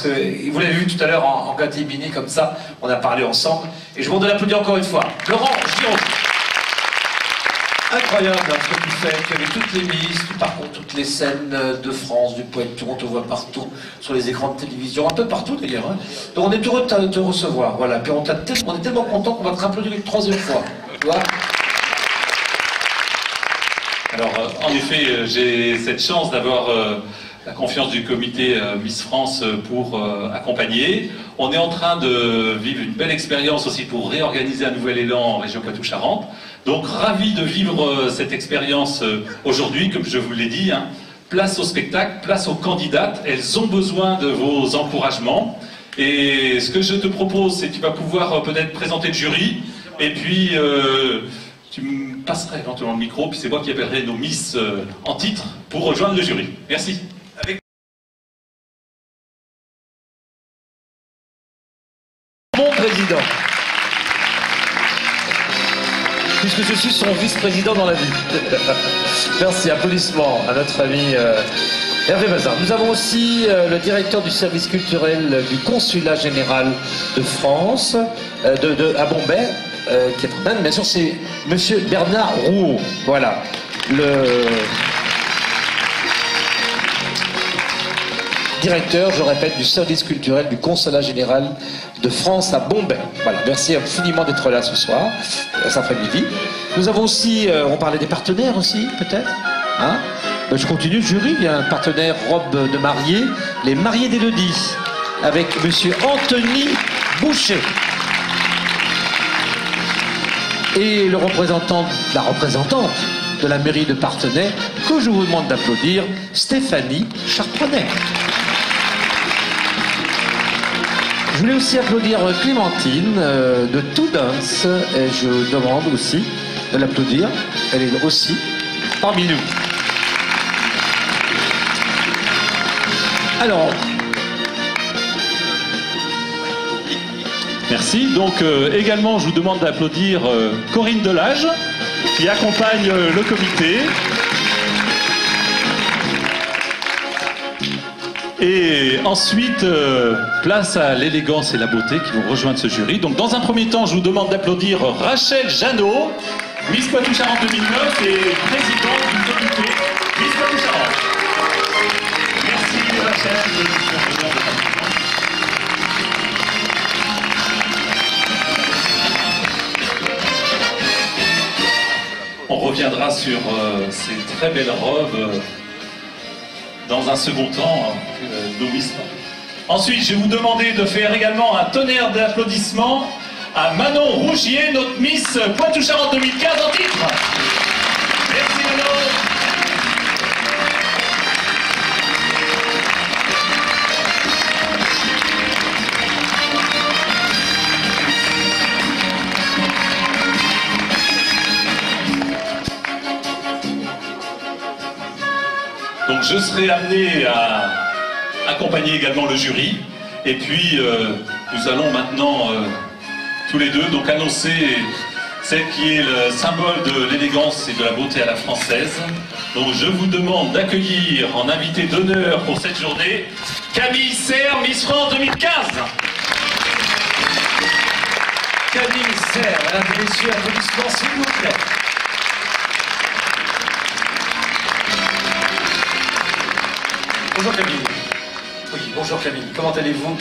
que vous l'avez vu tout à l'heure en catimini comme ça, on a parlé ensemble, et je vous demande de l'applaudir encore une fois. Laurent Giraud. Incroyable hein, ce que tu fais, tu avais toutes les Miss, tu parcours toutes les scènes de France, du Poitou, on te voit partout, sur les écrans de télévision, un peu partout d'ailleurs. Hein. Donc on est heureux de te recevoir, voilà. Puis on est tellement content qu'on va te applaudir une troisième fois. Tu vois. Alors, en effet, j'ai cette chance d'avoir la confiance du comité Miss France pour accompagner. On est en train de vivre une belle expérience aussi pour réorganiser un nouvel élan en région Poitou-Charentes. Donc, ravi de vivre cette expérience aujourd'hui, comme je vous l'ai dit. Hein. Place au spectacle, place aux candidates. Elles ont besoin de vos encouragements. Et ce que je te propose, c'est que tu vas pouvoir peut-être présenter le jury. Et puis, tu me passerais éventuellement le micro, puis c'est moi qui appellerai nos Miss en titre pour rejoindre le jury. Merci. Mon président. Puisque je suis son vice-président dans la vie. Merci, applaudissements à notre ami Hervé Bazin. Nous avons aussi le directeur du service culturel du Consulat général de France, à Bombay, qui est en Inde. Bien sûr, c'est monsieur Bernard Rouault. Voilà. Le directeur, je répète, du service culturel du Consulat général de France à Bombay. Voilà, merci infiniment d'être là ce soir, cet après-midi. Nous avons aussi, on parlait des partenaires aussi, peut-être hein. Je continue, le jury, il y a un partenaire robe de mariée, les mariés d'Élodie, avec monsieur Anthony Boucher. Et le représentant, la représentante de la mairie de Parthenay, que je vous demande d'applaudir, Stéphanie Charprenay. Je voulais aussi applaudir Clémentine de Tout Dance, et je demande aussi de l'applaudir. Elle est aussi parmi nous. Alors. Merci. Donc également, je vous demande d'applaudir Corinne Delage, qui accompagne le comité. Et ensuite, place à l'élégance et la beauté qui vont rejoindre ce jury. Donc dans un premier temps, je vous demande d'applaudir Rachel Jeannot, Miss Poitou-Charentes 2009 et présidente du comité Miss Poitou-Charentes. Merci Rachel de nous faire l'honneur de On reviendra sur ces très belles robes dans un second temps, nos Miss. Ensuite, je vais vous demander de faire également un tonnerre d'applaudissements à Manon Rougier, notre Miss Poitou-Charentes 2015 en titre. Merci Manon. Donc je serai amené à accompagner également le jury. Et puis nous allons maintenant tous les deux donc annoncer celle qui est le symbole de l'élégance et de la beauté à la française. Donc je vous demande d'accueillir en invité d'honneur pour cette journée Camille Serre, Miss France 2015. Camille Serre, mesdames et messieurs, applaudissements s'il vous plaît. Bonjour Camille. Oui, bonjour Camille. Comment allez-vous?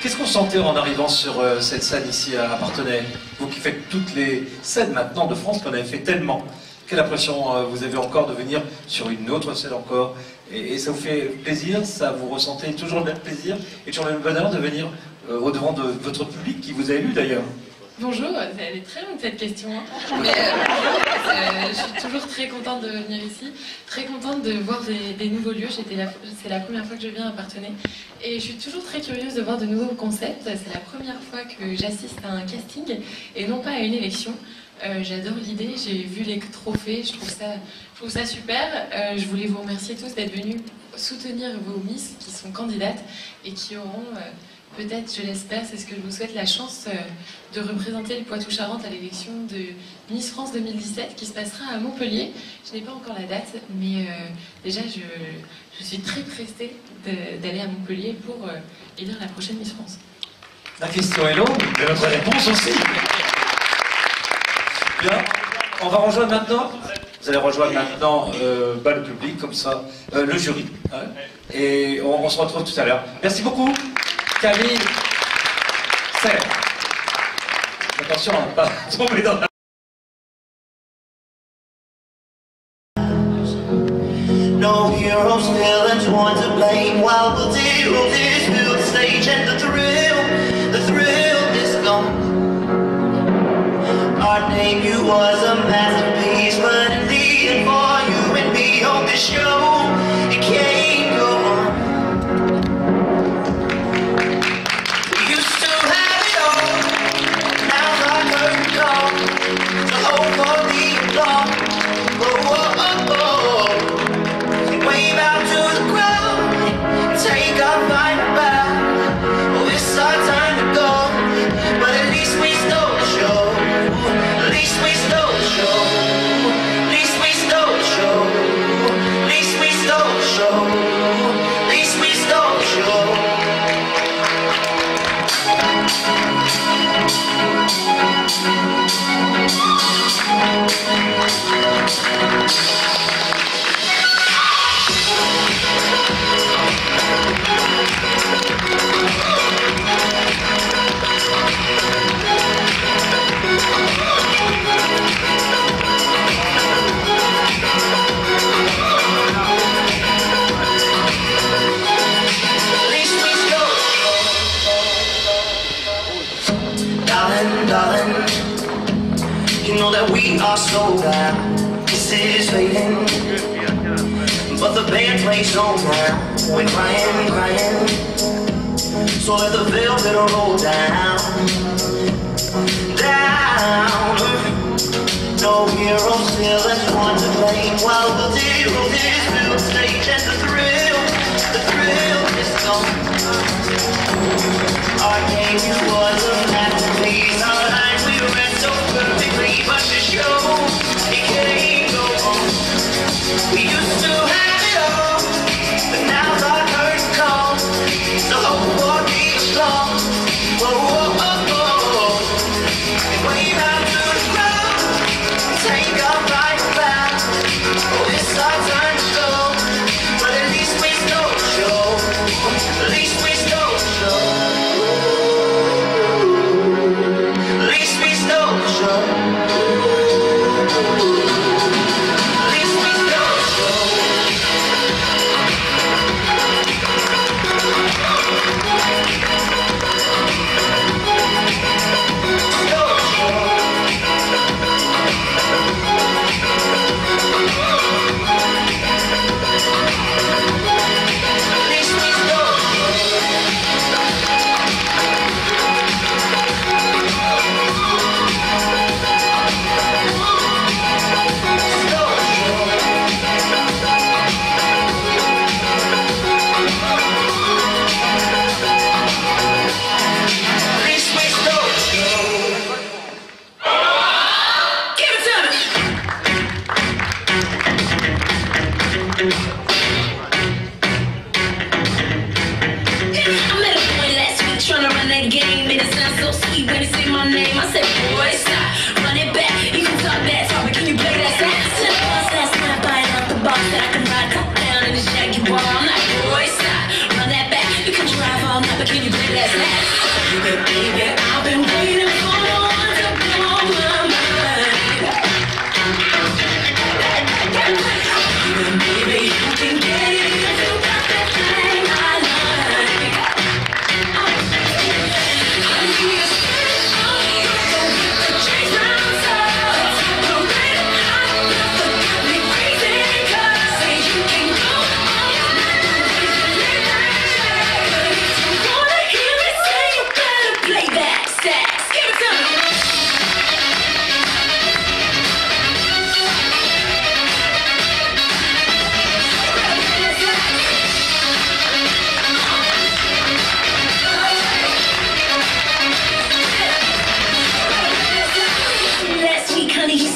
Qu'est-ce qu'on sentait en arrivant sur cette scène ici à Parthenay? Vous qui faites toutes les scènes maintenant de France, qu'on avait fait tellement. Quelle impression vous avez encore de venir sur une autre scène encore? Et ça vous fait plaisir? Ça vous ressentez toujours le même plaisir et toujours le même bonheur de venir au-devant de votre public qui vous a élu d'ailleurs? Bonjour, elle est très longue cette question. Hein. Mais, je suis toujours très contente de venir ici, très contente de voir des nouveaux lieux. C'est la première fois que je viens à Parthenay. Et je suis toujours très curieuse de voir de nouveaux concepts. C'est la première fois que j'assiste à un casting et non pas à une élection. J'adore l'idée, j'ai vu les trophées, je trouve ça super. Je voulais vous remercier tous d'être venus soutenir vos Miss qui sont candidates et qui auront peut-être, je l'espère, c'est ce que je vous souhaite, la chance de représenter le Poitou-Charentes à l'élection de Miss France 2017 qui se passera à Montpellier. Je n'ai pas encore la date, mais déjà je suis très pressée d'aller à Montpellier pour élire la prochaine Miss France. La question est longue, mais votre réponse aussi. Bien, on va rejoindre maintenant. Vous allez rejoindre maintenant le public, comme ça, le jury. Hein, et on se retrouve tout à l'heure. Merci beaucoup, Camille. Serre. Attention à ne pas tomber dans la... No heroes, villains, one to blame. While the deal is built the stage and the thrill is gone. Our debut was a masterpiece, but in the end, for you and me on this show, it can't go on. We used to have it all, now our curtain call to hope for the applause. Oh, oh, oh, oh. Wave out to the crowd, take our final bow. Oh, it's our time to go, but at least we stole the show. At least we stole the show. At least we stole the show. At least we stole the show. At least we stole the show. Darling, you know that we are sold out. This is fading, but the band plays on now. We're crying, so let the velvet roll down. No heroes, villains, one to blame. While the deal is built stage and the thrill is gone. Our debut was a masterpiece. Our lines we read so perfectly, but the show, it can't go on. We used to have it all, but now's our curtain call. So hope for the applause. Whoa, whoa, whoa, whoa. And wave out to the crowd, take our right back. Oh, it's our time to go, but at least we stole the show. At least we stole the show.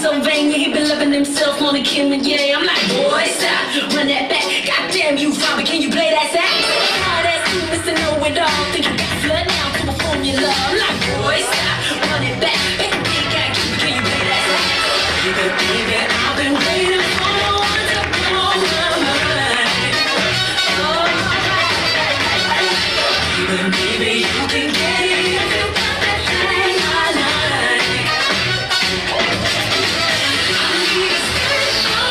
Pennsylvania, he been loving himself on the Kim and yeah. I'm like, boy, stop, run that back. Goddamn, you fine, but can you play that sax? All that you Mr. Know-it-all, think you got flood now, come on, form your love. I'm like, boy, stop, run it back. Baby, can you play that sax? Baby, baby, I've been waiting for no one to blow my mind. Oh, baby, you can get it if you got that thing I like. I need a special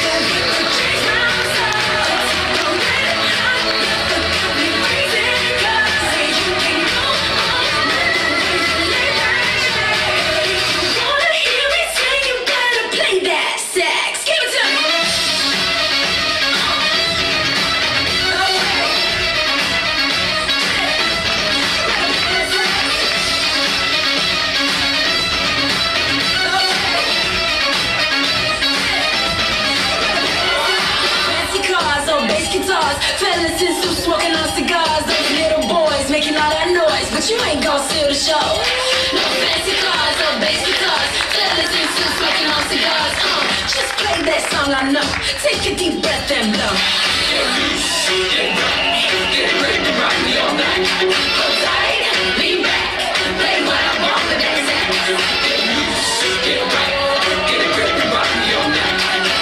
that you can change my side. Don't let it happen, but got me crazy. 'Cause say you can go all night when you lay that shade. You wanna hear me say you better play that sax. Give it to me. Fancy cars or bass guitars, fellas in suits smoking on cigars. Those little boys making all that noise, but you ain't gon' steal the show. No fancy cars or bass guitars, fellas in suits smoking on cigars. Just play that song I know. Take a deep breath and blow. Get ready to rock me all night. Hold tight, lean back, play what I want with that sax. Get loose, get right, get ready to rock me all night.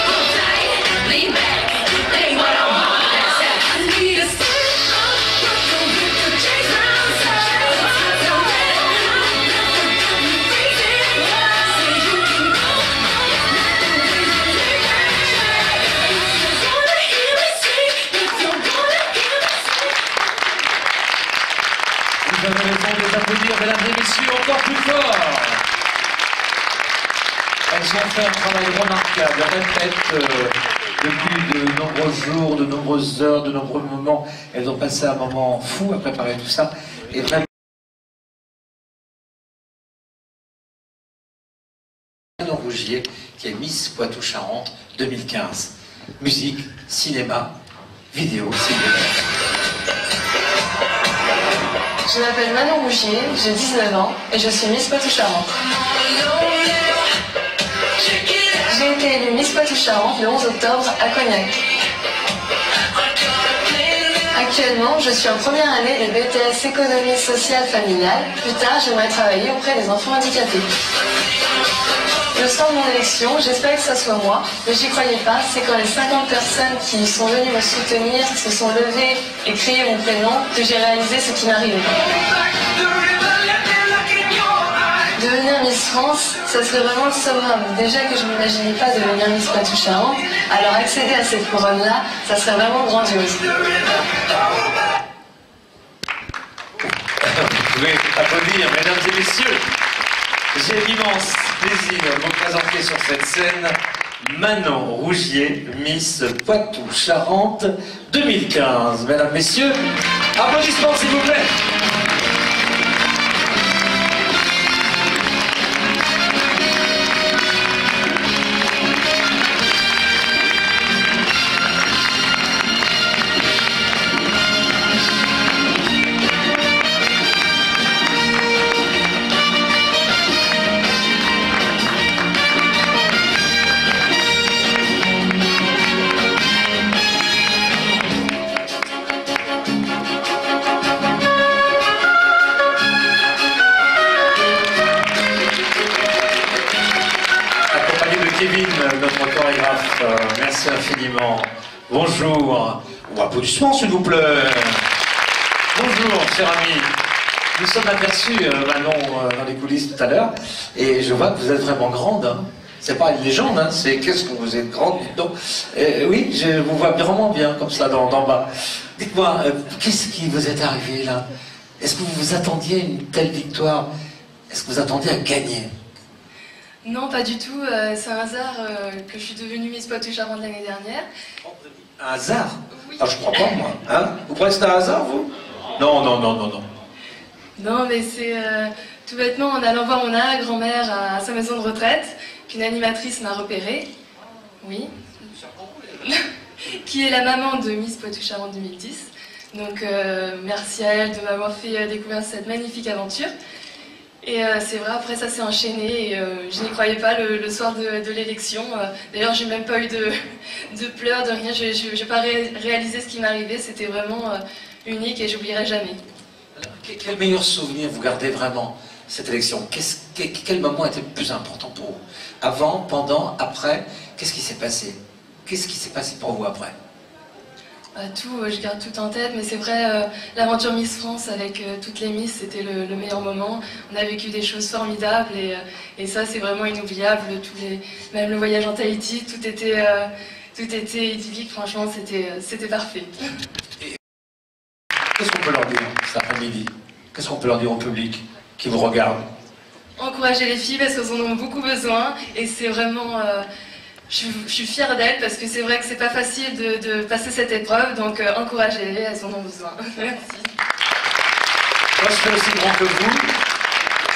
Hold tight, lean back, play what I want with that sax. I need a special rhythm with the James Brown style. Don't let it happen, got me crazy. Say you can go all night when you lay that shade. You wanna hear me sing, if you wanna hear me sing. Vous avez raison de les applaudir, mesdames et messieurs, encore plus fort. Elles ont fait un travail remarquable, répètent depuis de nombreux jours, de nombreuses heures, de nombreux moments. Elles ont passé un moment fou à préparer tout ça. Et vraiment, Manon Rougier, qui est Miss Poitou-Charentes 2015. Musique, cinéma, vidéo, cinéma. Je m'appelle Manon Rougier, j'ai 19 ans et je suis Miss Poitou-Charentes. J'ai été élue Miss Poitou-Charentes le 11 octobre à Cognac. Actuellement, je suis en première année de BTS économie sociale familiale. Plus tard, j'aimerais travailler auprès des enfants handicapés. Le soir de mon élection, j'espère que ça soit moi, mais j'y croyais pas. C'est quand les 50 personnes qui sont venues me soutenir se sont levées et crié mon prénom que j'ai réalisé ce qui m'arrivait. Devenir Miss France, ça serait vraiment le summum. Déjà que je n'imaginais pas devenir Miss Poitou-Charentes, alors accéder à cette couronne-là, ça serait vraiment grandiose. Vous pouvez applaudir, mesdames et messieurs. J'ai l'immense plaisir de vous présenter sur cette scène Manon Rougier, Miss Poitou-Charentes 2015. Mesdames, messieurs, applaudissements s'il vous plaît. Kevin, notre chorégraphe, merci infiniment. Bonjour. Ou applaudissements, s'il vous plaît. Bonjour, cher ami. Nous sommes aperçus, Manon, dans les coulisses tout à l'heure, et je vois que vous êtes vraiment grande. Hein. C'est pas une légende, hein. C'est qu'est-ce que vous êtes grande, donc. Oui, je vous vois vraiment bien, comme ça, d'en bas. Dites-moi, qu'est-ce qui vous est arrivé, là? Est-ce que vous vous attendiez à une telle victoire? Est-ce que vous attendiez à gagner? Non, pas du tout. C'est un hasard que je suis devenue Miss Poitou-Charentes l'année dernière. Un hasard? Oui. Ah, je crois pas, moi. Hein? Vous croyez que c'est un hasard, vous? Non, non, non, non, non. Non, mais c'est tout bêtement en allant voir mon arrière-grand-mère à sa maison de retraite qu'une animatrice m'a repérée. Oui. Qui est la maman de Miss Poitou-Charentes 2010. Donc, merci à elle de m'avoir fait découvrir cette magnifique aventure. Et c'est vrai, après ça s'est enchaîné et je n'y croyais pas le soir de l'élection. D'ailleurs, j'ai même pas eu de pleurs, de rien. Je n'ai pas réalisé ce qui m'arrivait. C'était vraiment unique et j'oublierai jamais. Alors, quel meilleur souvenir vous gardez vraiment cette élection? Quel moment était le plus important pour vous? Avant, pendant, après? Qu'est-ce qui s'est passé? Qu'est-ce qui s'est passé pour vous après? Tout, je garde tout en tête, mais c'est vrai, l'aventure Miss France avec toutes les Miss, c'était le meilleur moment. On a vécu des choses formidables et ça, c'est vraiment inoubliable. Même le voyage en Tahiti, tout était idyllique, franchement, c'était parfait. Qu'est-ce qu'on peut leur dire cet après-midi? Qu'est-ce qu'on peut leur dire au public qui vous regarde? Encourager les filles parce qu'elles en ont beaucoup besoin et c'est vraiment... je suis fière d'elles parce que c'est vrai que c'est pas facile de passer cette épreuve, donc encouragez-les, elles en ont besoin. Merci. Moi, je serai aussi grand que vous,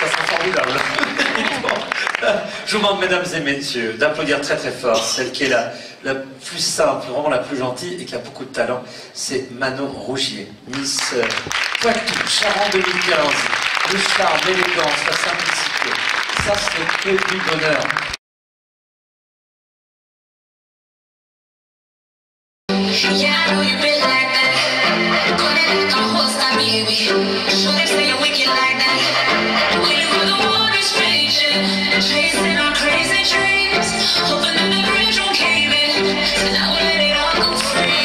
ça sera formidable. Je vous demande, mesdames et messieurs, d'applaudir très très fort celle qui est la plus simple, vraiment la plus gentille et qui a beaucoup de talent, c'est Manon Rougier, Miss Poitou, Charente 2015. Le charme, l'élégance, la simplicité, ça c'est que du bonheur. Yeah, I know you been like that. Running like a horse, I baby. Sure they say you're wicked like that. When you were the one who's patient, chasing our crazy dreams, hoping that the bridge won't cave in. So now we'll let it all go free.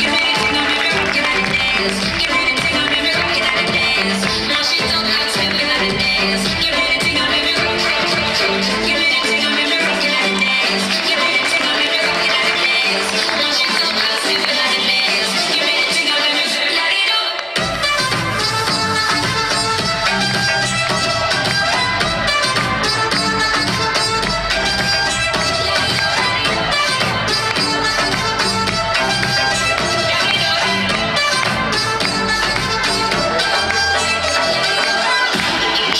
Give me the thing, I'll make me rock it like a dance. Give me the thing, I'll make me rock it like a dance. Now she don't have to be like a dance. Give me the thing, I'll make me rock it like a dance. Give me the thing, I'll make me rock it like a dance. Give me the thing, I'll make me rock it like a dance. Now she don't have to be like a dance. Give me the thing, I'll make me light it up.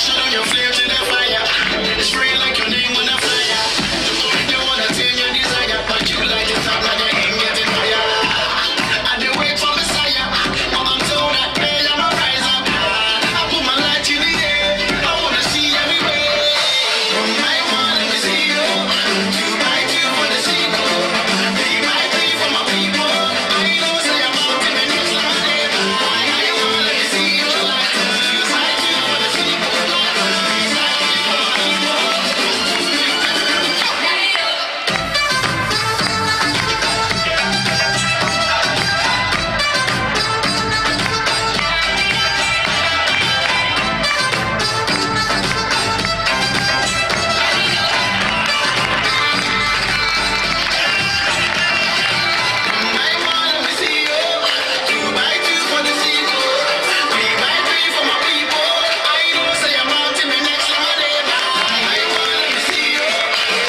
Shut on your flame to the fire. Spray like your name on a flyer. You wanna tame your desire, but you like it up and you ain't getting higher. I do wait for Messiah. I'm told that day I'm a rise up. I put my light in the air. I wanna see everywhere. One by one, let me see you. Two by two, wanna see you. Three by three for my people. I know say I'm out in the next last day. I wanna let me see you.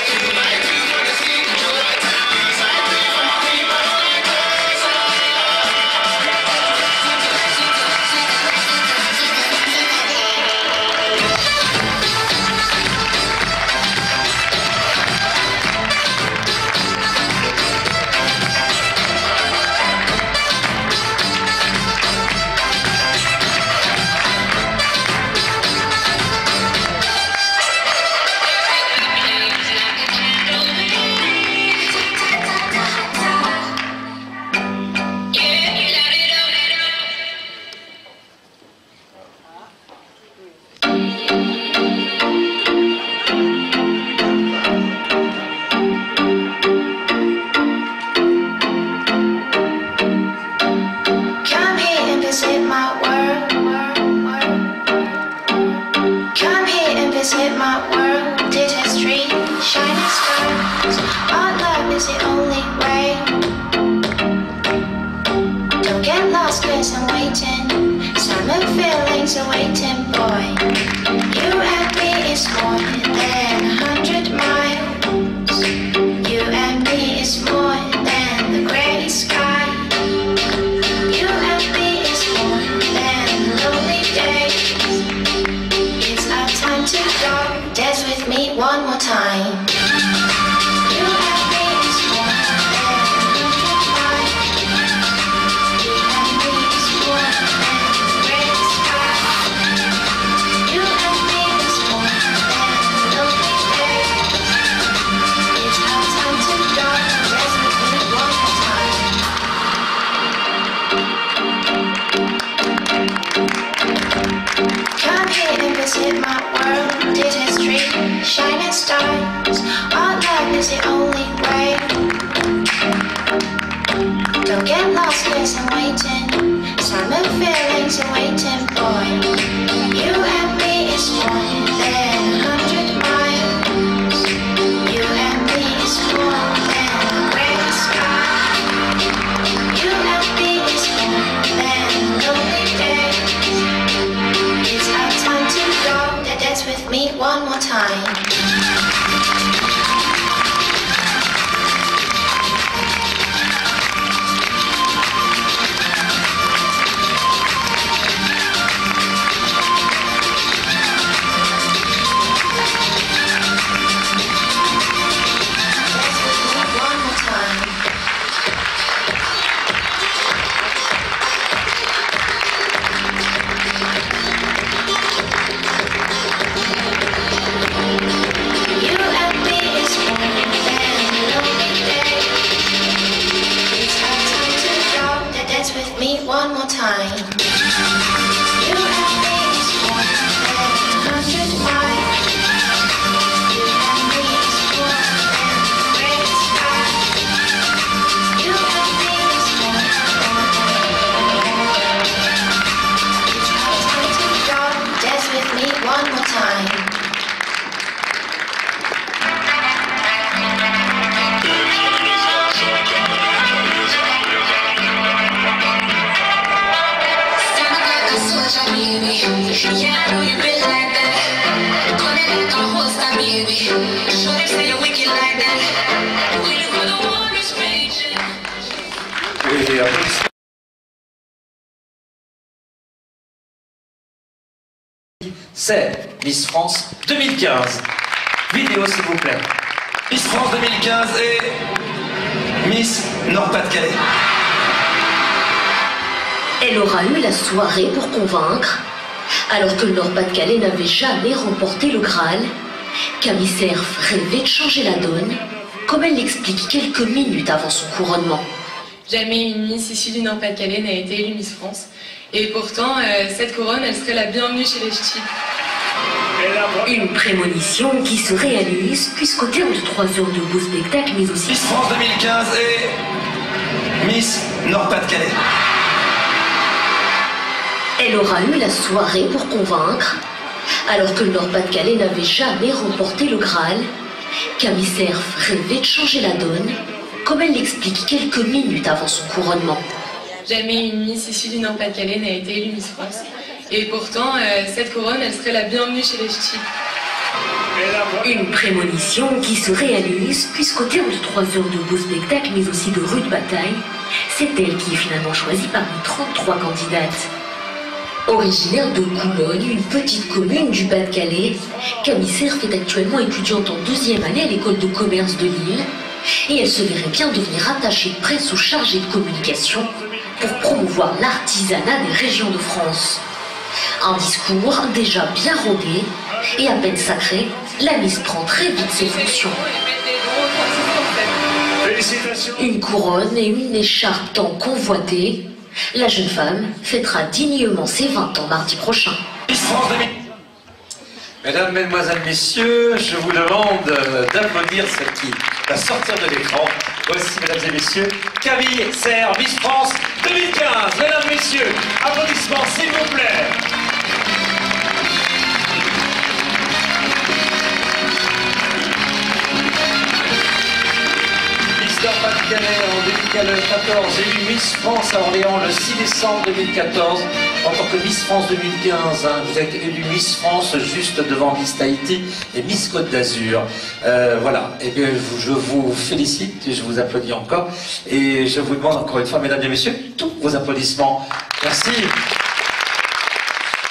Two by two, wanna see you. Come here and visit my world. Come here and visit my world. Did history, shining stars. Our love is the only way. Don't get lost, cause I'm waiting. Summer feelings are waiting, boy. You and me is more than 100 miles. You and me is more than the gray sky. You and me is more than lonely days. It's our time to go. Dance with me one more time. You and me is more than 100 miles. You and me is more than the gray sky. You shining stars. Our love is the only way. Don't get lost, cause I'm waiting. Summer feelings I'm waiting for. You and me is more than 100 miles. You and me is more than a gray sky. You and me is more than lonely days. It's our time to go. Dance with me one more time. One more time. You and me is more than 100 miles. You and me is more than the gray sky. You and me is more than it's our time to go. Dance with me one more time. Yeah, I know you been like that. Go ahead and don't hold stop, baby. Show them say you're wicked like that. We were the waters raging. C'est Miss France 2015. Vidéo s'il vous plaît. Miss France 2015 et Miss Nord-Pas-de-Calais. Elle aura eu la soirée pour convaincre. Alors que le Nord-Pas-de-Calais n'avait jamais remporté le Graal, Camille Cerf rêvait de changer la donne, comme elle l'explique quelques minutes avant son couronnement. Jamais une Miss issue du Nord-Pas-de-Calais n'a été élue Miss France. Et pourtant, cette couronne, elle serait la bienvenue chez les ch'tis. Une prémonition qui se réalise, puisqu'au terme de 3 heures de beau spectacle, mais aussi... Miss France 2015 et Miss Nord-Pas-de-Calais. Elle aura eu la soirée pour convaincre. Alors que le Nord-Pas-de-Calais n'avait jamais remporté le Graal, Camille Cerf rêvait de changer la donne, comme elle l'explique quelques minutes avant son couronnement. Jamais une Miss issue du Nord-Pas-de-Calais n'a été élue Miss France. Et pourtant, cette couronne, elle serait la bienvenue chez les ch'tis. Une prémonition qui se réalise, puisqu'au terme de 3 heures de beau spectacle, mais aussi de rude bataille, c'est elle qui est finalement choisie parmi 33 candidates. Originaire de Coulonne, une petite commune du Pas-de-Calais, Camille Cerf est actuellement étudiante en 2e année à l'école de commerce de Lille et elle se verrait bien devenir attachée de presse ou chargée de communication pour promouvoir l'artisanat des régions de France. Un discours déjà bien rodé et à peine sacré, la Miss prend très vite ses fonctions. Une couronne et une écharpe tant convoitée, la jeune femme fêtera dignement ses 20 ans mardi prochain. Mesdames, Mesdemoiselles, Messieurs, je vous demande d'applaudir celle qui va sortir de l'écran. Voici, Mesdames et Messieurs, Camille Cerf, Miss France 2015. Mesdames, Messieurs, applaudissements s'il vous plaît. Nord-Pas-de-Calais en 2014, élue Miss France à Orléans le 6 décembre 2014. En tant que Miss France 2015, vous êtes élue Miss France juste devant Miss Tahiti et Miss Côte d'Azur. Voilà, et bien je vous félicite, je vous applaudis encore et je vous demande encore une fois, mesdames et messieurs, tous vos applaudissements. Merci.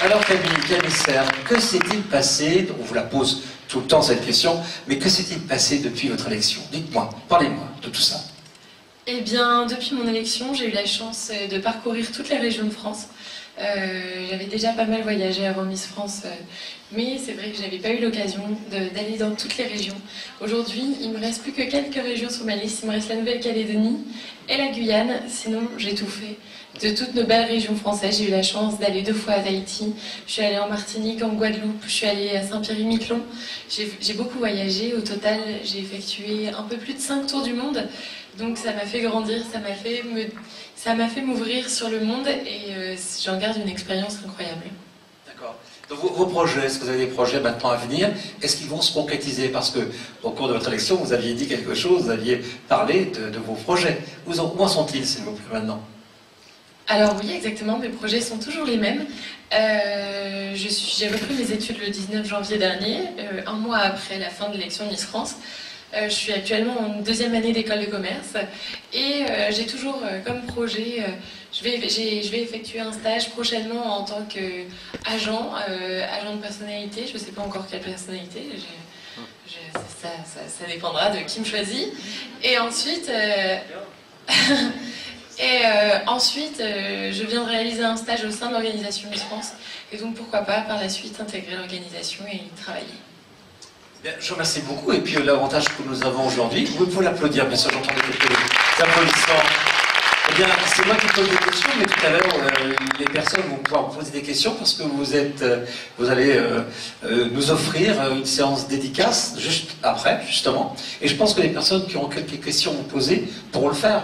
Alors Camille Cerf, que s'est-il passé? On vous la pose tout le temps cette question, mais que s'est-il passé depuis votre élection? Dites-moi, parlez-moi de tout ça. Eh bien, depuis mon élection, j'ai eu la chance de parcourir toutes les régions de France. J'avais déjà pas mal voyagé avant Miss France, mais c'est vrai que je n'avais pas eu l'occasion d'aller dans toutes les régions. Aujourd'hui, il me reste plus que quelques régions sur ma liste. Il me reste la Nouvelle-Calédonie et la Guyane, sinon j'ai tout fait. de toutes nos belles régions françaises. J'ai eu la chance d'aller 2 fois à Tahiti, je suis allée en Martinique, en Guadeloupe, je suis allée à Saint-Pierre-et-Miquelon. J'ai beaucoup voyagé, au total j'ai effectué un peu plus de 5 tours du monde, donc ça m'a fait grandir, ça m'a fait m'ouvrir sur le monde et j'en garde une expérience incroyable. D'accord. Donc vos projets, est-ce que vous avez des projets maintenant à venir? Est-ce qu'ils vont se concrétiser? Parce que au cours de votre élection, vous aviez dit quelque chose, vous aviez parlé de vos projets. Où en sont-ils, s'il vous plaît, maintenant? Alors oui, exactement, mes projets sont toujours les mêmes. J'ai repris mes études le 19 janvier dernier, un mois après la fin de l'élection Miss France. Je suis actuellement en 2e année d'école de commerce et j'ai toujours comme projet, je vais effectuer un stage prochainement en tant qu'agent, agent de personnalité. Je ne sais pas encore quelle personnalité, ça dépendra de qui me choisit. Et ensuite, je viens de réaliser un stage au sein de l'organisation Miss France et donc pourquoi pas par la suite intégrer l'organisation et y travailler. Bien, je vous remercie beaucoup. Et puis l'avantage que nous avons aujourd'hui, vous pouvez l'applaudir, bien sûr, j'entendais quelques applaudissements. Eh bien, c'est moi qui pose des questions, mais tout à l'heure, les personnes vont pouvoir vous poser des questions parce que vous allez nous offrir une séance dédicace juste après, justement. Et je pense que les personnes qui auront quelques questions à vous poser pourront le faire.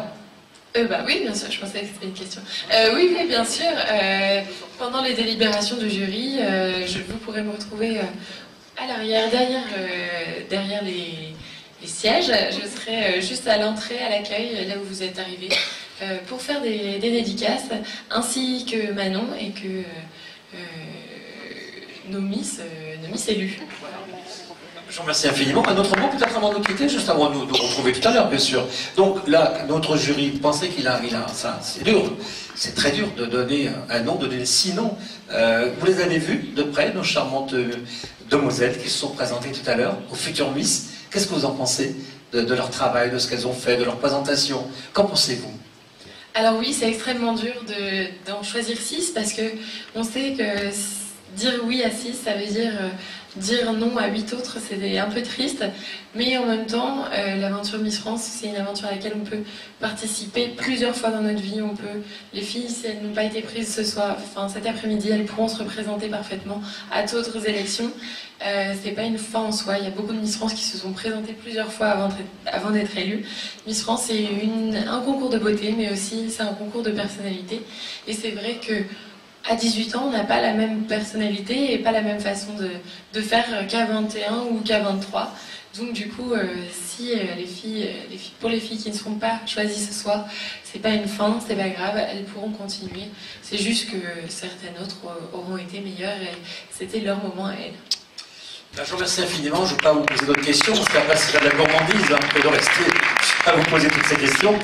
Oui, bien sûr, je pensais que c'était une question. Oui, bien sûr. Pendant les délibérations du jury, vous pourrez me retrouver à l'arrière, derrière les sièges. Je serai juste à l'entrée, à l'accueil, là où vous êtes arrivés, pour faire des dédicaces, ainsi que Manon et que nos Miss élus. Je vous remercie infiniment. Un autre mot, peut-être avant de nous quitter, juste avant de nous retrouver tout à l'heure, bien sûr. Donc là, notre jury pensait qu'il a ça, c'est dur, c'est très dur de donner un nom, de donner 6 noms. Vous les avez vus de près, nos charmantes demoiselles qui se sont présentées tout à l'heure, aux futures Miss. Qu'est-ce que vous en pensez de leur travail, de ce qu'elles ont fait, de leur présentation? Qu'en pensez-vous? Alors oui, c'est extrêmement dur d'en choisir 6 parce que on sait que dire oui à 6, ça veut dire dire non à 8 autres, c'est un peu triste, mais en même temps, l'aventure Miss France, c'est une aventure à laquelle on peut participer plusieurs fois dans notre vie. Les filles, si elles n'ont pas été prises cet après-midi, elles pourront se représenter parfaitement à d'autres élections. C'est pas une fin en soi. Il y a beaucoup de Miss France qui se sont présentées plusieurs fois avant d'être élues. Miss France, c'est un concours de beauté, mais aussi c'est un concours de personnalité. Et c'est vrai que à 18 ans, on n'a pas la même personnalité et pas la même façon de faire qu'à 21 ou qu'à 23. Donc du coup, si pour les filles qui ne seront pas choisies ce soir, c'est pas une fin, c'est pas grave, elles pourront continuer. C'est juste que certaines autres auront été meilleures et c'était leur moment à elles. Je vous remercie infiniment. Je ne vais pas vous poser d'autres questions, parce qu'après c'est de la gourmandise que de rester à vous poser toutes ces questions.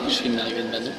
Je filme l'arrivée de Manon.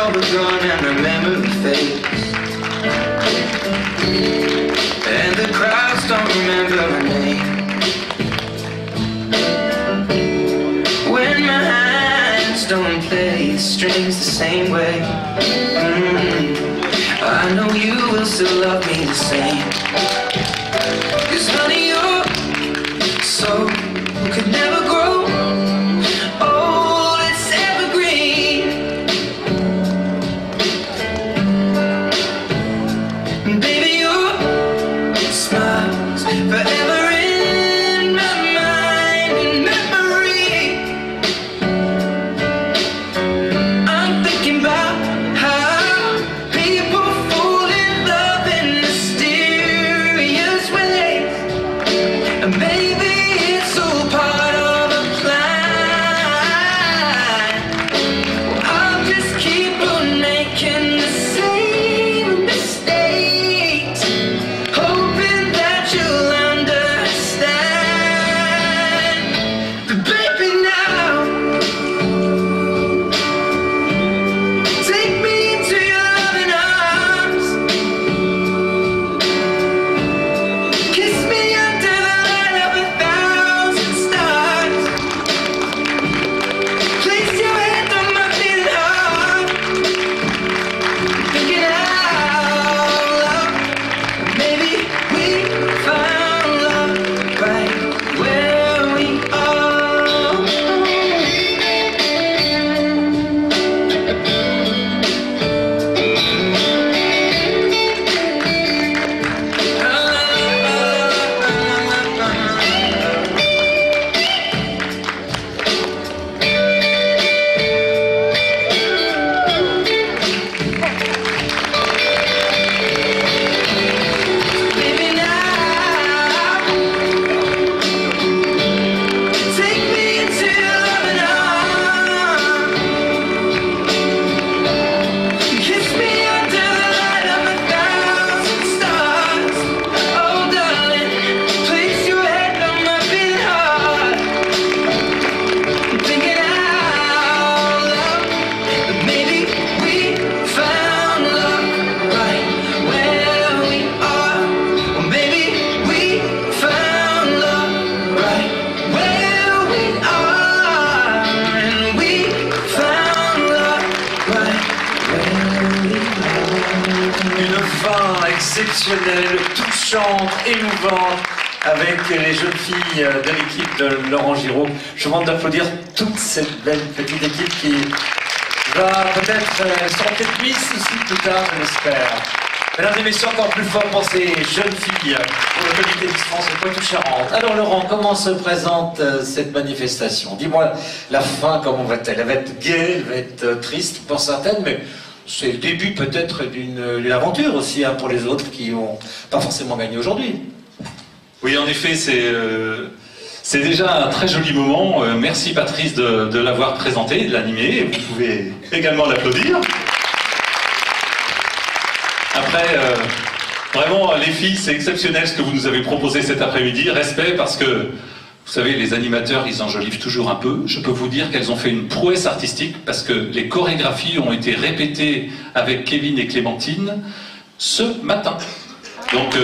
all but gone and the memory fades. And the crowds don't remember my name. When my hands don't play the strings the same way, I know you will still love me the same. 'Cause honey, your soul could never grow old, it's evergreen. Baby, your smile's forever in my mind and memory. I'm thinking about how people fall in love in mysterious ways. And maybe it's all part of a plan. Well, I'll just keep on making the same mistakes, hoping that you'll understand. But baby, now take me into your loving arms. Kiss me under the light of 1,000 stars. Place your hand on my beating heart. Thinking out loud, maybe we found love right where we are. Baby, now take me into your loving arms. Kiss me under the light of 1,000 stars. Oh, darling, place your head on my beating heart. Thinking out loud that maybe we found love right where we are. Or maybe we found love right where we are. And we found love right where we are. Une fin exceptionnelle, touchante, émouvante, avec les jeunes filles de l'équipe de Laurent Giraud. Je vous demande d'applaudir toute cette belle petite équipe qui va peut-être, seront peut-être mises aussi plus tard, je l'espère. Mesdames et messieurs, encore plus fort pour ces jeunes filles, pour le comité Miss France et Poitou-Charentes. Alors Laurent, comment se présente cette manifestation? Dis-moi, la fin, comment va-t-elle? Elle va être gaie, elle va être triste pour certaines, mais c'est le début peut-être d'une aventure aussi pour les autres qui n'ont pas forcément gagné aujourd'hui. Oui, en effet, c'est déjà un très joli moment. Merci Patrice de l'avoir présenté, de l'animer. Vous pouvez également l'applaudir. Après, vraiment, les filles, c'est exceptionnel ce que vous nous avez proposé cet après-midi. Respect parce que, vous savez, les animateurs, ils enjolivent toujours un peu. Je peux vous dire qu'elles ont fait une prouesse artistique parce que les chorégraphies ont été répétées avec Kevin et Clémentine ce matin. Donc,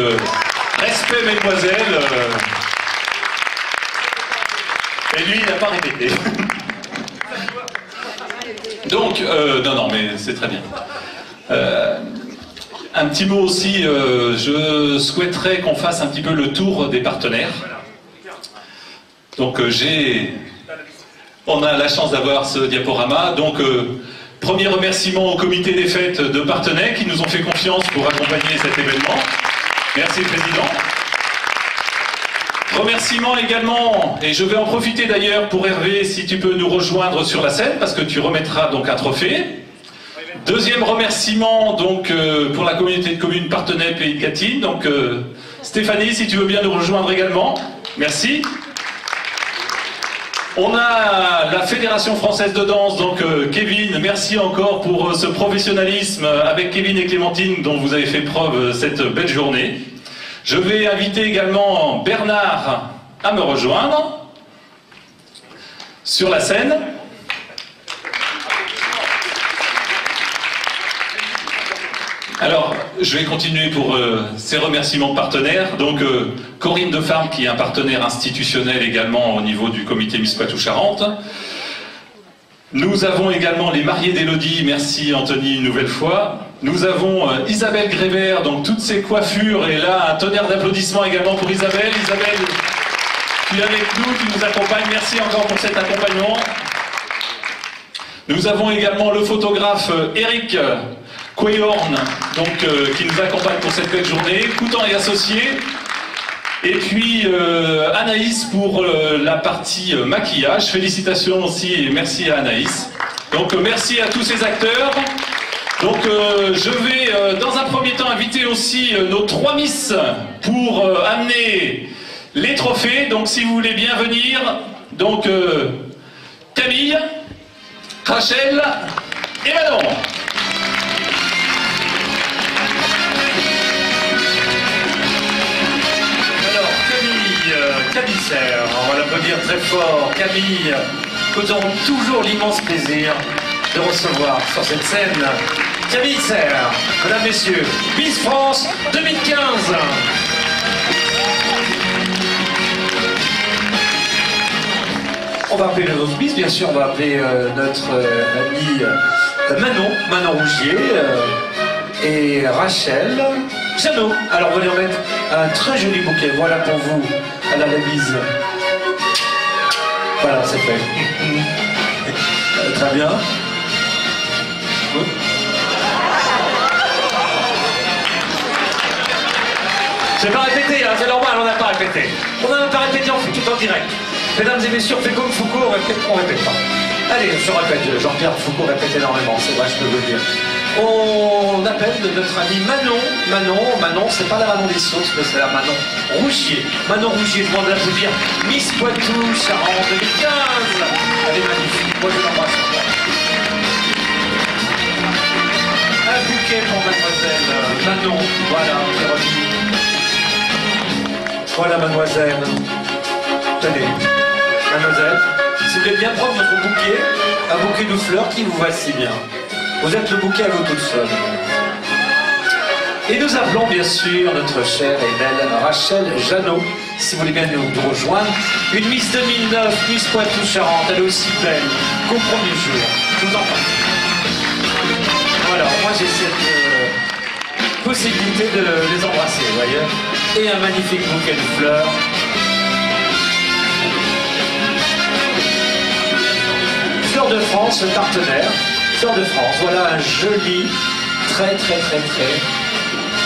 respect, mesdemoiselles. Et lui, il n'a pas répété. Donc, non, mais c'est très bien. Un petit mot aussi, je souhaiterais qu'on fasse un petit peu le tour des partenaires. Donc, on a la chance d'avoir ce diaporama. Donc, premier remerciement au comité des fêtes de Parthenay qui nous ont fait confiance pour accompagner cet événement. Merci, Président. Remerciements également, et je vais en profiter d'ailleurs pour Hervé, si tu peux nous rejoindre sur la scène, parce que tu remettras donc un trophée. Deuxième remerciement donc pour la communauté de communes Parthenay Pays de Gâtine. Donc Stéphanie, si tu veux bien nous rejoindre également. Merci. On a la Fédération Française de Danse, donc Kevin, merci encore pour ce professionnalisme avec Kevin et Clémentine dont vous avez fait preuve cette belle journée. Je vais inviter également Bernard à me rejoindre sur la scène. je vais continuer pour ces remerciements de partenaires. Donc, Corinne de Farm, qui est un partenaire institutionnel également au niveau du comité Miss Poitou-Charentes. Nous avons également les mariés d'Élodie, merci Anthony une nouvelle fois. Nous avons Isabelle Grébert, donc toutes ses coiffures, et là un tonnerre d'applaudissements également pour Isabelle. Isabelle, tu es avec nous, tu nous accompagnes, merci encore pour cet accompagnement. Nous avons également le photographe Eric Quayhorn, donc, qui nous accompagne pour cette belle journée, Coutan et Associés. Et puis Anaïs pour la partie maquillage. Félicitations aussi et merci à Anaïs. Donc merci à tous ces acteurs. Donc je vais dans un premier temps inviter aussi nos 3 Miss pour amener les trophées. Donc si vous voulez bien venir. Donc Camille, Rachel et Manon. Camille Serre, on va l'applaudir très fort. Camille, que nous aurons toujours l'immense plaisir de recevoir sur cette scène. Camille Serre, mesdames, messieurs, Miss France 2015. On va appeler les autres Miss, bien sûr, on va appeler notre amie Manon Rougier et Rachel Jeannot. Alors on va leur mettre un très joli bouquet, voilà pour vous. Elle a la bise. Voilà, c'est fait. Très bien. J'ai pas répété, hein, c'est normal, on n'a pas répété. On n'a pas répété, on fait tout en direct. Mesdames et messieurs, on fait comme Foucault, on répète pas. Allez, je répète, Jean-Pierre Foucault répète énormément, c'est vrai, je peux vous le dire. On appelle notre amie Manon, c'est pas la Manon des sources, mais c'est la Manon Rougier. Manon Rougier, je demande d'applaudir Miss Poitou-Charentes 2015. Elle est magnifique, moi je l'embrasse. Un bouquet pour mademoiselle Manon, voilà, Véronique. Voilà mademoiselle. Tenez, mademoiselle, si vous voulez bien prendre votre bouquet, un bouquet de fleurs qui vous va si bien. Vous êtes le bouquet à vous toute seule. Et nous appelons bien sûr notre chère et belle Rachel Jeannot, si vous voulez bien nous rejoindre. Une Miss 2009, Miss Poitou-Charentes, elle est aussi belle qu'au premier jour. Je vous en prie. Voilà, moi j'ai cette possibilité de les embrasser, vous voyez. Et un magnifique bouquet de fleurs. Fleurs de France, le partenaire. Fleurs de France, voilà un joli,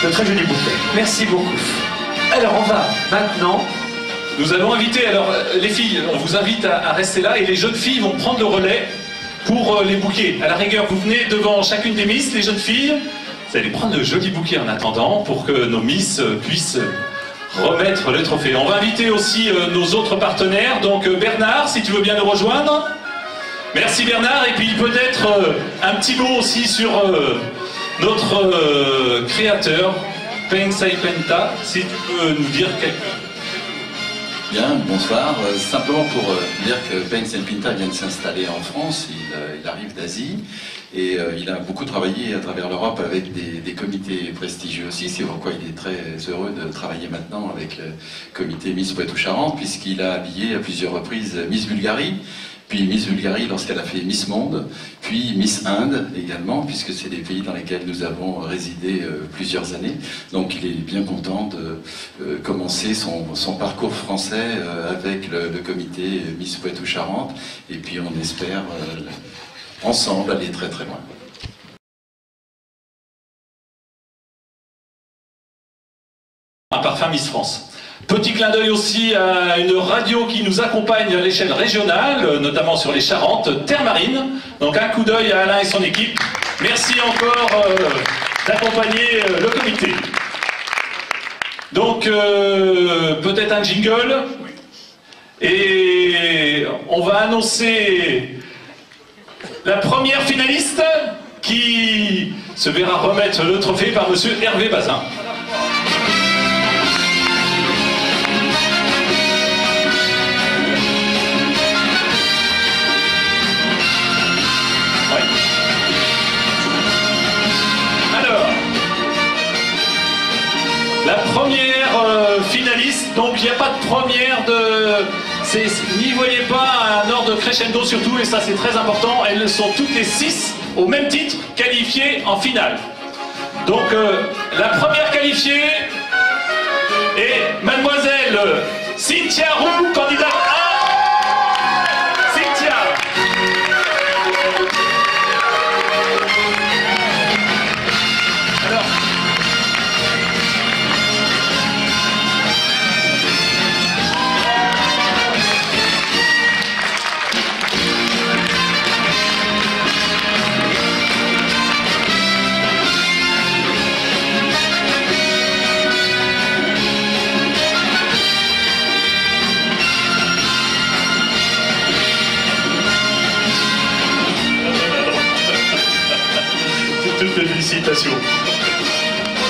de très joli bouquet. Merci beaucoup. Alors on va maintenant... Nous allons inviter, alors les filles, on vous invite à rester là et les jeunes filles vont prendre le relais pour les bouquets. À la rigueur, vous venez devant chacune des Miss, les jeunes filles, vous allez prendre de jolis bouquets en attendant pour que nos Miss puissent remettre le trophée. On va inviter aussi nos autres partenaires, donc Bernard, si tu veux bien nous rejoindre. Merci Bernard, et puis peut-être un petit mot aussi sur notre créateur, Peng Saipenta, si tu peux nous dire quelque chose. Bien, bonsoir. Simplement pour dire que Peng Saipenta vient de s'installer en France, il arrive d'Asie, et il a beaucoup travaillé à travers l'Europe avec des comités prestigieux aussi, c'est pourquoi il est très heureux de travailler maintenant avec le comité Miss Poitou-Charentes, puisqu'il a habillé à plusieurs reprises Miss Bulgarie, puis Miss Bulgarie lorsqu'elle a fait Miss Monde, puis Miss Inde également, puisque c'est des pays dans lesquels nous avons résidé plusieurs années. Donc il est bien content de commencer son parcours français avec le comité Miss Poitou-Charentes, et puis on espère ensemble aller très très loin. Un parfum Miss France. Petit clin d'œil aussi à une radio qui nous accompagne à l'échelle régionale, notamment sur les Charentes, Terre Marine. Donc un coup d'œil à Alain et son équipe. Merci encore d'accompagner le comité. Donc peut-être un jingle. Et on va annoncer la première finaliste qui se verra remettre le trophée par monsieur Hervé Bazin. donc il n'y a pas de première de... N'y voyez pas un ordre crescendo surtout, et ça c'est très important, elles sont toutes les 6 au même titre qualifiées en finale. Donc la première qualifiée est mademoiselle Cynthia Roux, candidate 1. Cynthia. Alors, toutes les félicitations.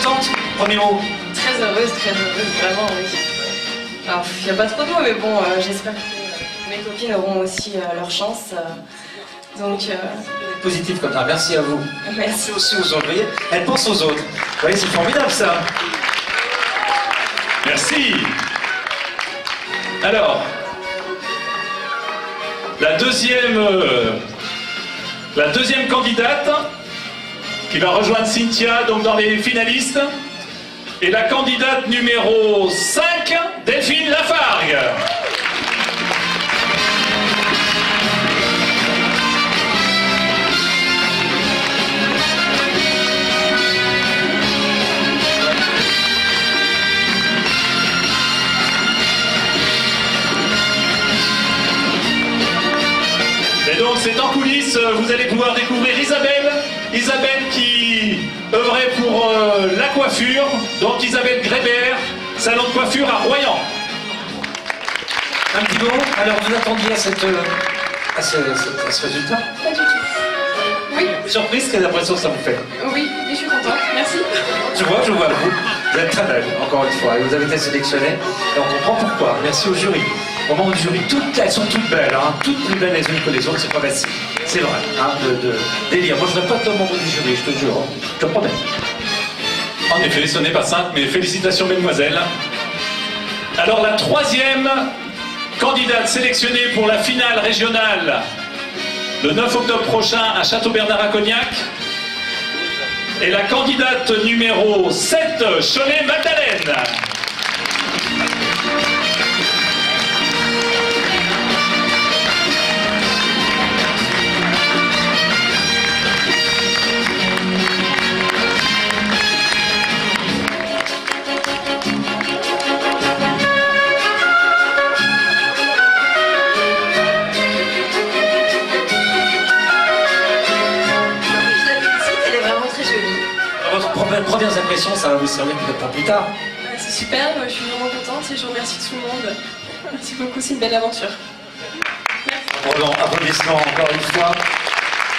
Contente? Premier mot. Très heureuse, vraiment, oui. Alors, il n'y a pas trop de mots, mais bon, j'espère que mes copines auront aussi leur chance. Donc, Positif comme ça. Merci à vous. merci. Aussi aux autres. Vous voyez, elle pense aux autres. Vous voyez, c'est formidable ça. Merci. Alors, la deuxième candidate qui va rejoindre Cynthia donc dans les finalistes est la candidate numéro 5, Delphine Lafargue. Et donc c'est en coulisses, vous allez pouvoir découvrir Isabelle qui œuvrait pour la coiffure, donc Isabelle Grébert, salon de coiffure à Royan. Un petit mot. Alors, vous attendiez à ce résultat? Pas du tout. Oui, Surprise, quelle impression ça vous fait? oui, je suis contente, merci. Je vois vous êtes très belle, encore une fois, et vous avez été sélectionnée, et on comprend pourquoi. Merci au jury. Au moment du jury, elles sont toutes belles, hein, toutes plus belles les unes que les autres, c'est pas facile. C'est vrai, hein, de délire. Moi, je ne voudrais pas être au membre du jury, je te jure, hein. Je te promets. En effet, ce n'est pas simple, mais félicitations mesdemoiselles. Alors la troisième candidate sélectionnée pour la finale régionale le 9 octobre prochain à Château-Bernard-à-Cognac est la candidate numéro 7, Cholet-Magdalene. Elle est vraiment très jolie. Votre première impression, ça va vous servir peut-être pour plus tard. C'est super, je suis vraiment contente et je remercie tout le monde. Merci beaucoup, c'est une belle aventure. Roland, applaudissements encore une fois.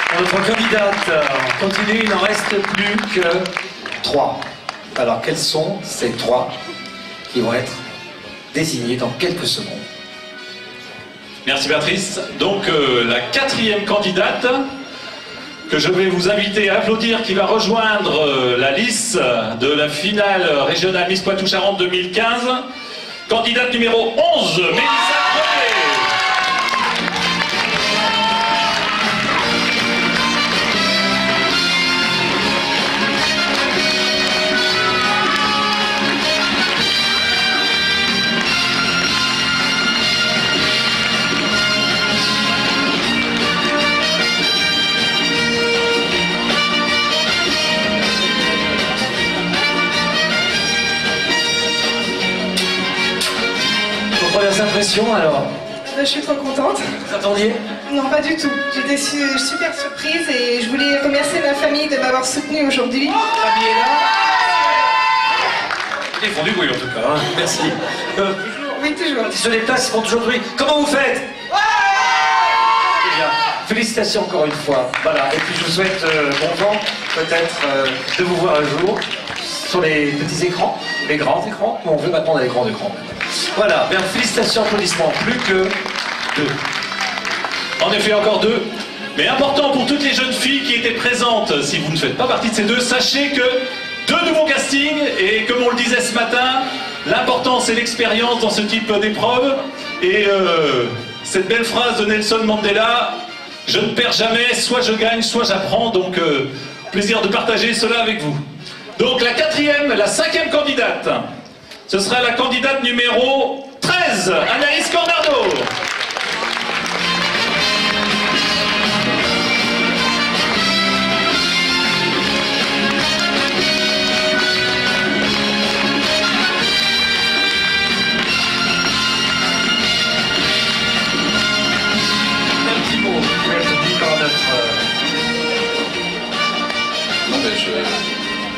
Pour notre candidate, on continue, il n'en reste plus que 3. Alors, quels sont ces 3 qui vont être désignés dans quelques secondes? Merci Béatrice. Donc la quatrième candidate que je vais vous inviter à applaudir qui va rejoindre la liste de la finale régionale Miss Poitou-Charentes 2015. Candidate numéro 11, Mélissa Crevet. Vos premières impressions alors? Je suis trop contente. Vous attendiez? Non, pas du tout. J'étais super surprise et je voulais remercier ma famille de m'avoir soutenue aujourd'hui. Famille est là. Ils font du bruit en tout cas, hein. Merci. Oui, toujours. Sur les places, ils font toujours du bruit. Comment vous faites? Eh bien, félicitations encore une fois. Voilà. Et puis je vous souhaite bon vent, peut-être de vous voir un jour sur les petits écrans, les grands écrans. On veut maintenant les grands écrans. Voilà. Bien, félicitations, applaudissements. Plus que 2. En effet, encore 2. Mais important pour toutes les jeunes filles qui étaient présentes, si vous ne faites pas partie de ces 2, sachez que 2 nouveaux castings, et comme on le disait ce matin, L'important, c'est l'expérience dans ce type d'épreuve. Et cette belle phrase de Nelson Mandela, je ne perds jamais, soit je gagne, soit j'apprends. Donc, plaisir de partager cela avec vous. Donc, la cinquième candidate, ce sera la candidate numéro 13, Anaïs Cornardo.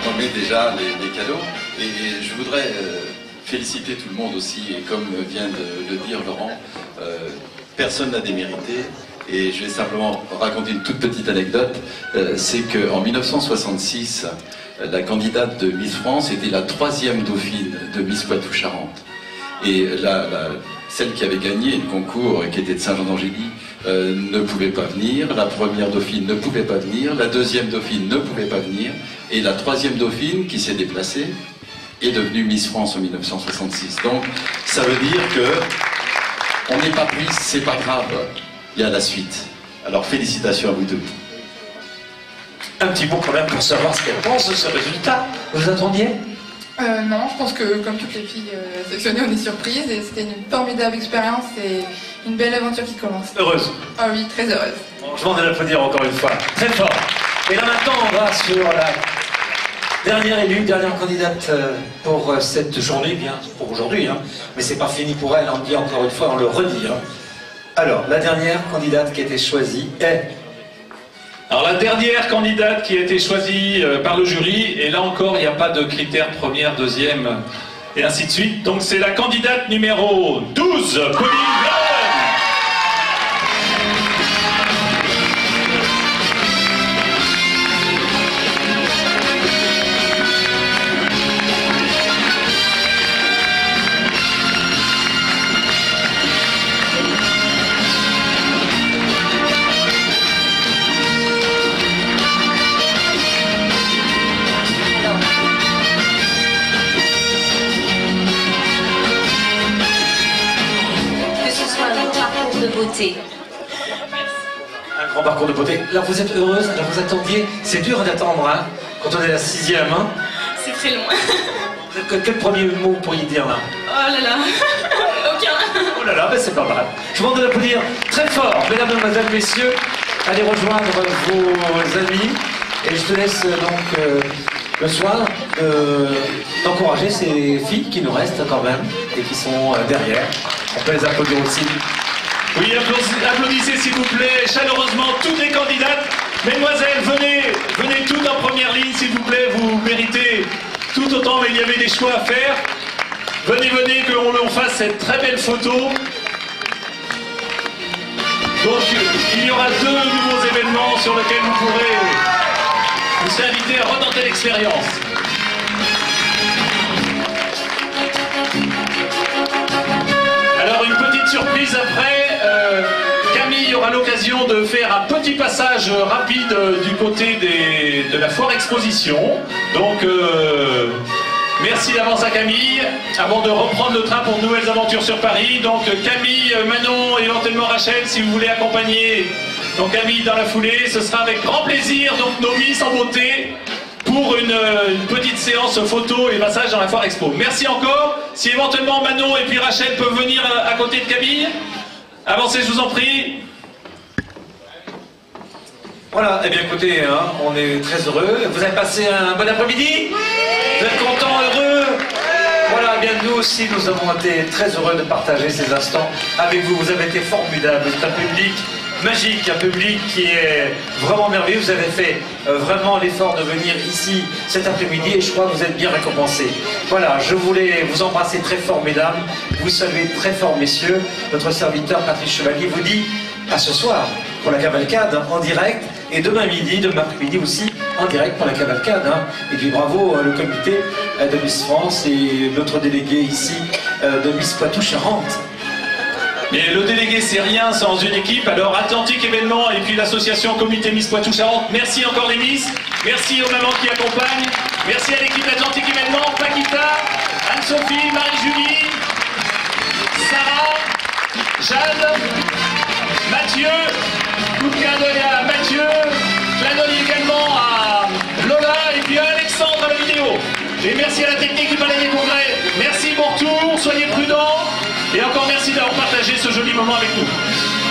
Je remets déjà les cadeaux et je voudrais féliciter tout le monde aussi, et comme vient de le dire Laurent, personne n'a démérité, et je vais simplement raconter une toute petite anecdote. C'est qu'en 1966, la candidate de Miss France était la 3e dauphine de Miss Poitou-Charentes, et celle qui avait gagné le concours, qui était de Saint-Jean-d'Angély, ne pouvait pas venir, la première dauphine ne pouvait pas venir, la deuxième dauphine ne pouvait pas venir, et la 3e dauphine qui s'est déplacée est devenue Miss France en 1966. Donc ça veut dire que on n'est pas pris, c'est pas grave, il y a la suite. Alors félicitations à vous deux. Un petit mot quand même pour savoir ce qu'elle pense de ce résultat. Vous attendiez? Non, je pense que comme toutes les filles sélectionnées, on est surprise et c'était une formidable expérience et une belle aventure qui commence. Heureuse? Ah oui, très heureuse. Bon, je m'en vais l'applaudir encore une fois. Très fort. Et là maintenant, on va sur la dernière élue, dernière candidate pour cette journée, bien pour aujourd'hui, hein. Mais c'est pas fini pour elle, on le dit encore une fois, on le redit. Hein. Alors, la dernière candidate qui a été choisie est... Alors la dernière candidate qui a été choisie par le jury, et là encore il n'y a pas de critères première, deuxième et ainsi de suite, donc c'est la candidate numéro 12, Pauline Verlaine. Un grand parcours de beauté. Là, vous êtes heureuse, là, vous attendiez. C'est dur d'attendre, hein, quand on est la 6e. Hein. C'est très long. Quel premier mot vous pourriez dire là? Oh là là, aucun. Oh là là, ben c'est pas mal. Je vous demande de l'applaudir très fort, mesdames, mademoiselles, messieurs. Allez rejoindre vos amis. Et je te laisse donc le soir d'encourager ces filles qui nous restent quand même et qui sont derrière. On peut les applaudir aussi. Oui, applaudissez s'il vous plaît chaleureusement toutes les candidates. Mesdemoiselles, venez toutes en première ligne s'il vous plaît, vous méritez tout autant, mais il y avait des choix à faire. Venez, qu'on fasse cette très belle photo. Donc il y aura 2 nouveaux événements sur lesquels vous pourrez vous serez invités à retenter l'expérience. Alors une petite surprise après. Camille aura l'occasion de faire un petit passage rapide du côté de la foire exposition. Donc merci d'avance à Camille avant de reprendre le train pour de nouvelles aventures sur Paris. Donc Camille, Manon et éventuellement Rachel si vous voulez accompagner donc Camille dans la foulée, ce sera avec grand plaisir donc nos Miss en beauté pour une petite séance photo et massage dans la foire expo. Merci encore. Si éventuellement Manon et puis Rachel peuvent venir à côté de Camille. Avancez, je vous en prie. Voilà, eh bien écoutez, hein, on est très heureux. Vous avez passé un bon après-midi? Vous êtes contents, heureux? Voilà, eh bien nous aussi, nous avons été très heureux de partager ces instants avec vous. Vous avez été formidables. C'est un public magique, un public qui est vraiment merveilleux. Vous avez fait vraiment l'effort de venir ici cet après-midi et je crois que vous êtes bien récompensés. Voilà, je voulais vous embrasser très fort, mesdames. Vous saluer très fort, messieurs. Notre serviteur Patrice Chevalier vous dit à ce soir pour la cavalcade en direct et demain après-midi aussi en direct pour la cavalcade. Hein. Et puis bravo le comité de Miss France et notre délégué ici de Miss Poitou-Charentes. Mais le délégué, c'est rien sans une équipe. Alors, Atlantique Événements et puis l'association Comité Miss Poitou-Charentes, merci encore les Miss. Merci aux mamans qui accompagnent. Merci à l'équipe d'Atlantique Événements, Paquita, Anne-Sophie, Marie-Julie, Sarah, Jade, Mathieu. Coup de clin d'œil à Mathieu. Clin d'œil également à Lola et puis à Alexandre à la vidéo. Et merci à la technique du Palais des Congrès. Merci pour tout. Soyez prudents. Et encore merci d'avoir partagé ce joli moment avec nous.